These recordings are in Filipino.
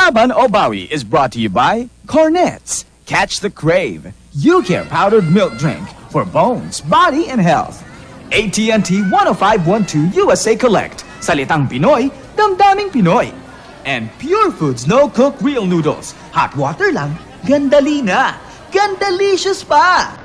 Laban o Bawi is brought to you by Cornets. Catch the crave. UCare powdered milk drink for bones, body, and health. AT&T 10512 USA Collect. Salitang Pinoy, damdaming Pinoy. And Pure Foods No Cook Real Noodles. Hot water lang, gandali na. Gandalicious pa!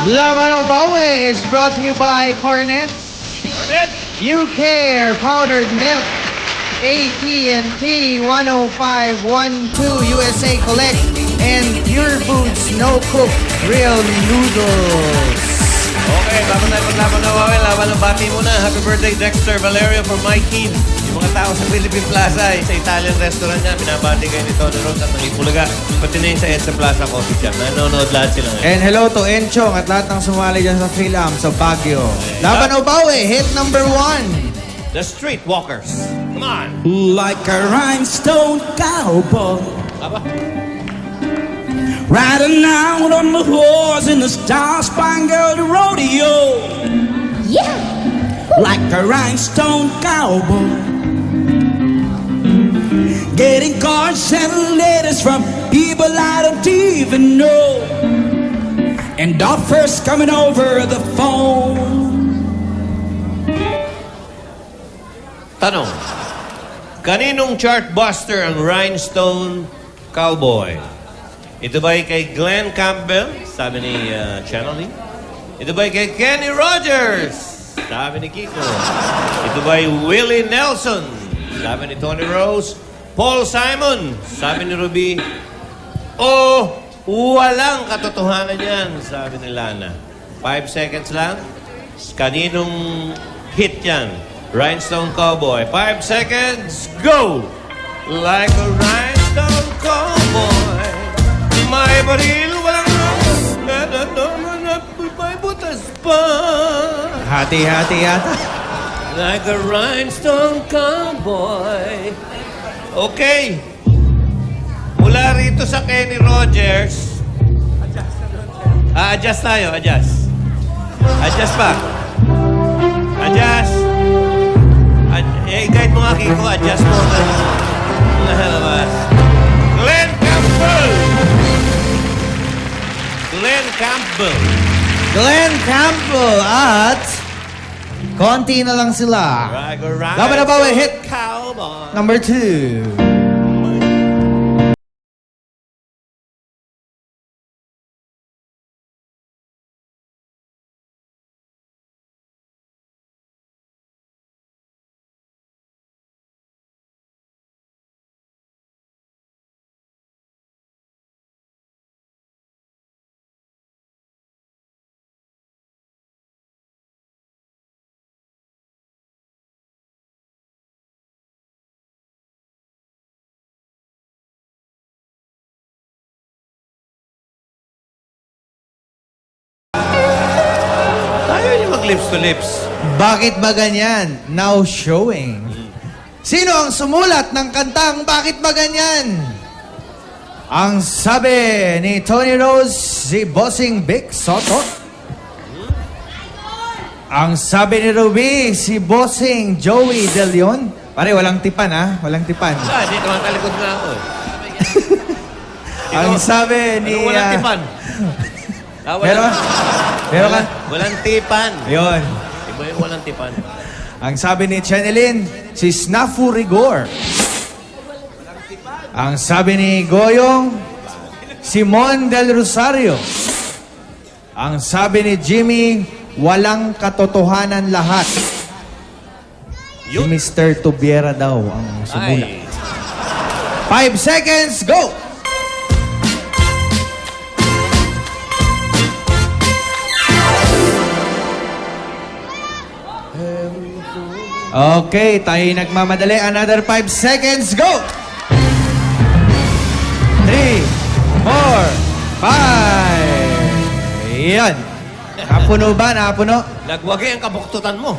Laban o Bawi is brought to you by Cornet, UCare Powdered Milk, AT&T 10512 USA Collect, and Pure Foods No Cook Real Noodles. Okay, bago tayo maglaban na Bawi, laban ng bati muna. Happy birthday, Dexter Valerio from my team. Yung mga tao sa Philippine Plaza, sa Italian restaurant niya, binabati kayo ni Tony Rose at ng Ipulaga. Pati na yung sa EDSA Plaza Coffee Shop. Nanonood lahat sila ngayon. And hello to Enchong at lahat ng sumali dyan sa Philam sa Baguio. Laban o Bawi, hit number 1. The Streetwalkers. Come on. Like a rhinestone cowboy, Aba. riding out on the horse in the star-spangled rodeo. Yeah! Like a rhinestone cowboy, getting cards and letters from people I don't even know, and offers coming over the phone. Tanong. Kaninong chartbuster ang Rhinestone Cowboy? Ito ba'y kay Glenn Campbell? Sabi ni Channel E. Ito ba'y kay Kenny Rogers? Sabi ni Kiko. Ito ba'y Willie Nelson? Sabi ni Tony Rose. Paul Simon? Sabi ni Ruby. O walang katotohanan yan? Sabi ni Lana. 5 seconds lang. Kaninong hit yan? Rhinestone Cowboy. 5 seconds, go! Like a rhinestone cowboy, may baril walang may butas pa. Hati-hati yata. Like a rhinestone cowboy. Okay. Mula rito sa Kenny Rogers. Adjust tayo, adjust. Adjust pa. Adjust. Guide mo nga, Kiko. Adjust mo. Nalabas. Glenn Campbell! Glenn Campbell. Glenn Campbell at konti na lang sila. Laban o Bawi, hit Cowboy. number 2. Lips to lips. Bakit ba ganyan? Now showing. Sino ang sumulat ng kantang Bakit ba ganyan? Ang sabi ni Tony Rose, si Bossing Vic Soto. Ang sabi ni Ruby, si Bossing Joey De Leon. Pare, walang tipan ha? Walang tipan. Hindi naman kalikod na ako. Ang sabi ni... walang tipan? Walang tipan. Yun. Iba yung walang tipan. Ang sabi ni Chenelyn, si Snafu Rigor. Ang sabi ni Goyong, si Mon Del Rosario. Ang sabi ni Jimmy, walang katotohanan lahat. Si Mr. Tubiera daw ang sumulat. 5 seconds, go! Okay, tayo nagmamadali. Another 5 seconds. Go! 3, 4, 5. Yan. Napuno ba? Napuno? Nagwagi ang kabuktutan mo.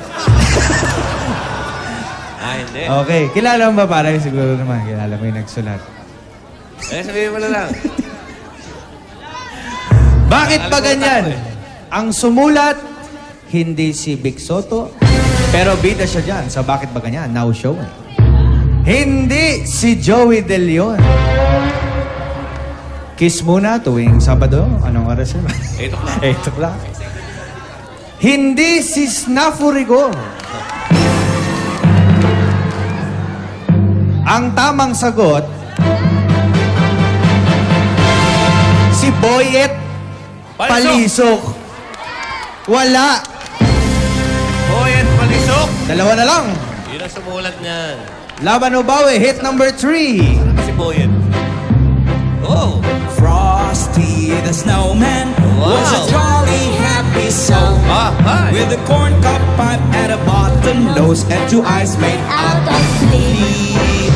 Hindi. Okay. Kilala mo ba pare? Siguro naman. Kilala mo yung nagsulat. Sabihin mo na lang. Bakit ba ganyan? Ang sumulat, hindi si Vic Soto, pero bida siya dyan sa Bakit Ba Ganyan, now showing. Hindi si Joey De Leon. Kiss muna tuwing Sabado. Anong oras yun? 8 o'clock. 8 o'clock. Hindi si Snafu Rigor. Ang tamang sagot, si Boyet Palisok. Wala. Boyet Palisok. Dalawa na lang. Yun ang sumulat niyan. Laban o bawi, hit number 3. Si Boyet. Oh. Frosty the snowman was a Wow. jolly happy soul Hi. with a corn cob pipe at a bottom nose and 2 eyes made out of flea.